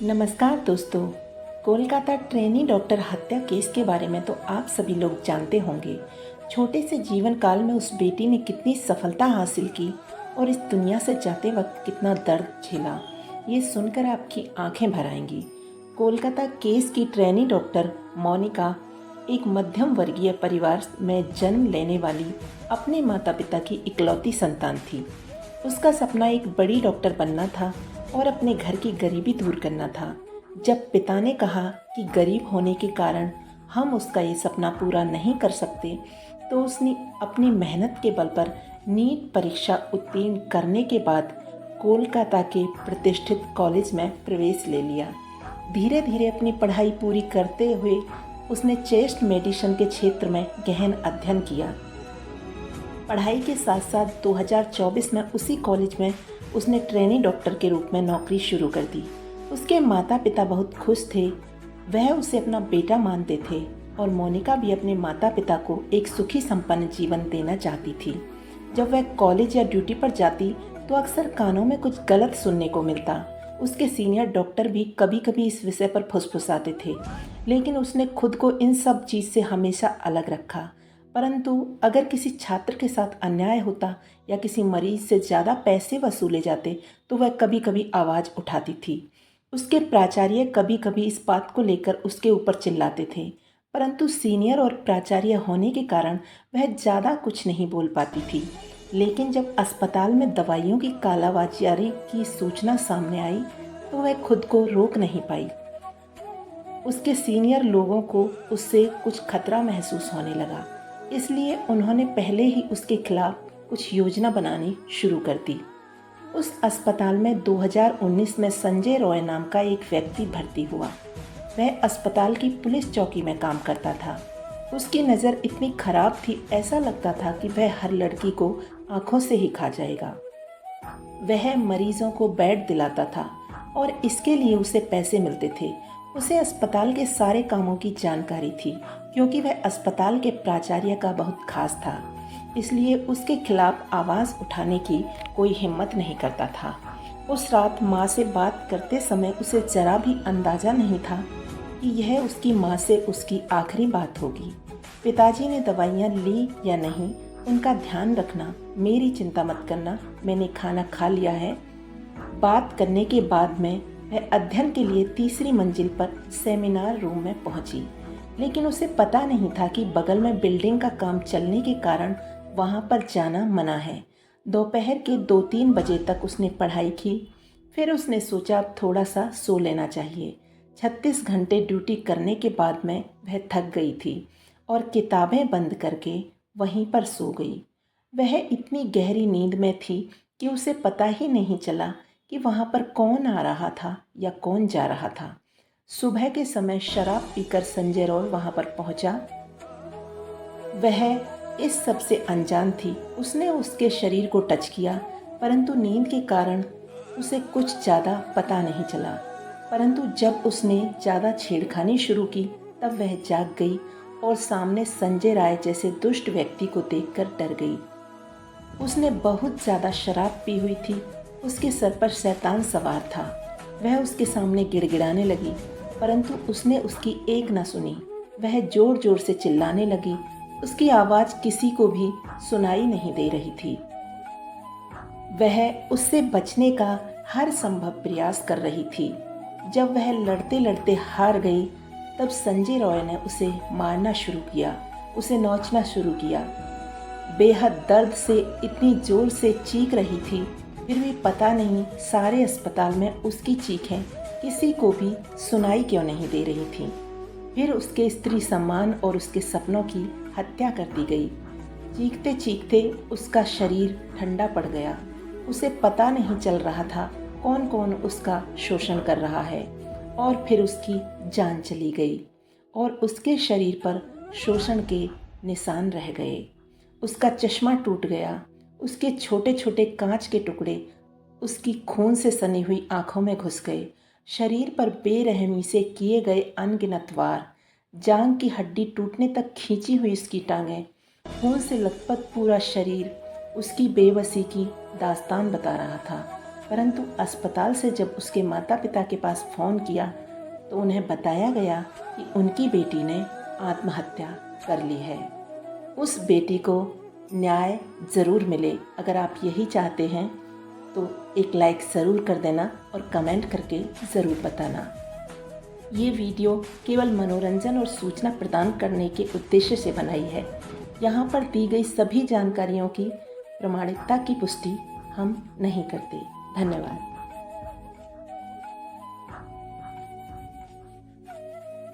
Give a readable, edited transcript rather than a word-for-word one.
नमस्कार दोस्तों। Kolkata trainee doctor हत्या केस के बारे में तो आप सभी लोग जानते होंगे। छोटे से जीवन काल में उस बेटी ने कितनी सफलता हासिल की और इस दुनिया से जाते वक्त कितना दर्द झेला, ये सुनकर आपकी आंखें भर आएंगी। कोलकाता केस की ट्रेनी डॉक्टर मोनिका एक मध्यम वर्गीय परिवार में जन्म लेने वाली अपने माता पिता की इकलौती संतान थी। उसका सपना एक बड़ी डॉक्टर बनना था और अपने घर की गरीबी दूर करना था। जब पिता ने कहा कि गरीब होने के कारण हम उसका ये सपना पूरा नहीं कर सकते, तो उसने अपनी मेहनत के बल पर नीट परीक्षा उत्तीर्ण करने के बाद कोलकाता के प्रतिष्ठित कॉलेज में प्रवेश ले लिया। धीरे धीरे अपनी पढ़ाई पूरी करते हुए उसने चेस्ट मेडिसिन के क्षेत्र में गहन अध्ययन किया। पढ़ाई के साथ साथ 2024 में उसी कॉलेज में उसने ट्रेनी डॉक्टर के रूप में नौकरी शुरू कर दी। उसके माता पिता बहुत खुश थे, वह उसे अपना बेटा मानते थे और मोनिका भी अपने माता पिता को एक सुखी संपन्न जीवन देना चाहती थी। जब वह कॉलेज या ड्यूटी पर जाती तो अक्सर कानों में कुछ गलत सुनने को मिलता। उसके सीनियर डॉक्टर भी कभी कभी इस विषय पर फुसफुसाते थे, लेकिन उसने खुद को इन सब चीज़ से हमेशा अलग रखा। परंतु अगर किसी छात्र के साथ अन्याय होता या किसी मरीज से ज़्यादा पैसे वसूले जाते तो वह कभी कभी आवाज़ उठाती थी। उसके प्राचार्य कभी कभी इस बात को लेकर उसके ऊपर चिल्लाते थे, परंतु सीनियर और प्राचार्य होने के कारण वह ज़्यादा कुछ नहीं बोल पाती थी। लेकिन जब अस्पताल में दवाइयों की कालाबाजारी की सूचना सामने आई तो वह खुद को रोक नहीं पाई। उसके सीनियर लोगों को उससे कुछ खतरा महसूस होने लगा, इसलिए उन्होंने पहले ही उसके खिलाफ कुछ योजना बनानी शुरू कर दी। उस अस्पताल में 2019 में संजय रॉय नाम का एक व्यक्ति भर्ती हुआ। वह अस्पताल की पुलिस चौकी में काम करता था। उसकी नज़र इतनी खराब थी, ऐसा लगता था कि वह हर लड़की को आंखों से ही खा जाएगा। वह मरीजों को बेड दिलाता था और इसके लिए उसे पैसे मिलते थे। उसे अस्पताल के सारे कामों की जानकारी थी, क्योंकि वह अस्पताल के प्राचार्य का बहुत खास था। इसलिए उसके खिलाफ आवाज़ उठाने की कोई हिम्मत नहीं करता था। उस रात माँ से बात करते समय उसे जरा भी अंदाज़ा नहीं था कि यह उसकी माँ से उसकी आखिरी बात होगी। पिताजी ने दवाइयाँ ली या नहीं, उनका ध्यान रखना, मेरी चिंता मत करना, मैंने खाना खा लिया है। बात करने के बाद में वह अध्ययन के लिए तीसरी मंजिल पर सेमिनार रूम में पहुंची, लेकिन उसे पता नहीं था कि बगल में बिल्डिंग का काम चलने के कारण वहां पर जाना मना है। दोपहर के 2-3 बजे तक उसने पढ़ाई की, फिर उसने सोचा अब थोड़ा सा सो लेना चाहिए। 36 घंटे ड्यूटी करने के बाद में वह थक गई थी और किताबें बंद करके वहीं पर सो गई। वह इतनी गहरी नींद में थी कि उसे पता ही नहीं चला कि वहाँ पर कौन आ रहा था या कौन जा रहा था। सुबह के समय शराब पीकर संजय रॉय वहाँ पर पहुँचा। वह इस सब से अनजान थी। उसने उसके शरीर को टच किया, परंतु नींद के कारण उसे कुछ ज़्यादा पता नहीं चला। परंतु जब उसने ज़्यादा छेड़खानी शुरू की तब वह जाग गई और सामने संजय राय जैसे दुष्ट व्यक्ति को देखकर डर गई। उसने बहुत ज़्यादा शराब पी हुई थी। उसके सर पर शैतान सवार था। वह उसके सामने गिड़गिड़ाने लगी, परंतु उसने उसकी एक न सुनी। वह जोर जोर से चिल्लाने लगी। उसकी आवाज़ किसी को भी सुनाई नहीं दे रही थी। वह उससे बचने का हर संभव प्रयास कर रही थी। जब वह लड़ते लड़ते हार गई तब संजय रॉय ने उसे मारना शुरू किया, उसे नोचना शुरू किया। बेहद दर्द से इतनी जोर से चीख रही थी, फिर भी पता नहीं सारे अस्पताल में उसकी चीखें किसी को भी सुनाई क्यों नहीं दे रही थी। फिर उसके स्त्री सम्मान और उसके सपनों की हत्या कर दी गई। चीखते चीखते उसका शरीर ठंडा पड़ गया। उसे पता नहीं चल रहा था कौन कौन उसका शोषण कर रहा है, और फिर उसकी जान चली गई और उसके शरीर पर शोषण के निशान रह गए। उसका चश्मा टूट गया। उसके छोटे छोटे कांच के टुकड़े उसकी खून से सनी हुई आंखों में घुस गए। शरीर पर बेरहमी से किए गए अनगिनत वार, जांग की हड्डी टूटने तक खींची हुई उसकी टांगें, खून से लथपथ पूरा शरीर उसकी बेबसी की दास्तान बता रहा था। परंतु अस्पताल से जब उसके माता पिता के पास फ़ोन किया तो उन्हें बताया गया कि उनकी बेटी ने आत्महत्या कर ली है। उस बेटी को न्याय ज़रूर मिले। अगर आप यही चाहते हैं तो एक लाइक ज़रूर कर देना और कमेंट करके ज़रूर बताना। ये वीडियो केवल मनोरंजन और सूचना प्रदान करने के उद्देश्य से बनाई है। यहाँ पर दी गई सभी जानकारियों की प्रामाणिकता की पुष्टि हम नहीं करते। धन्यवाद।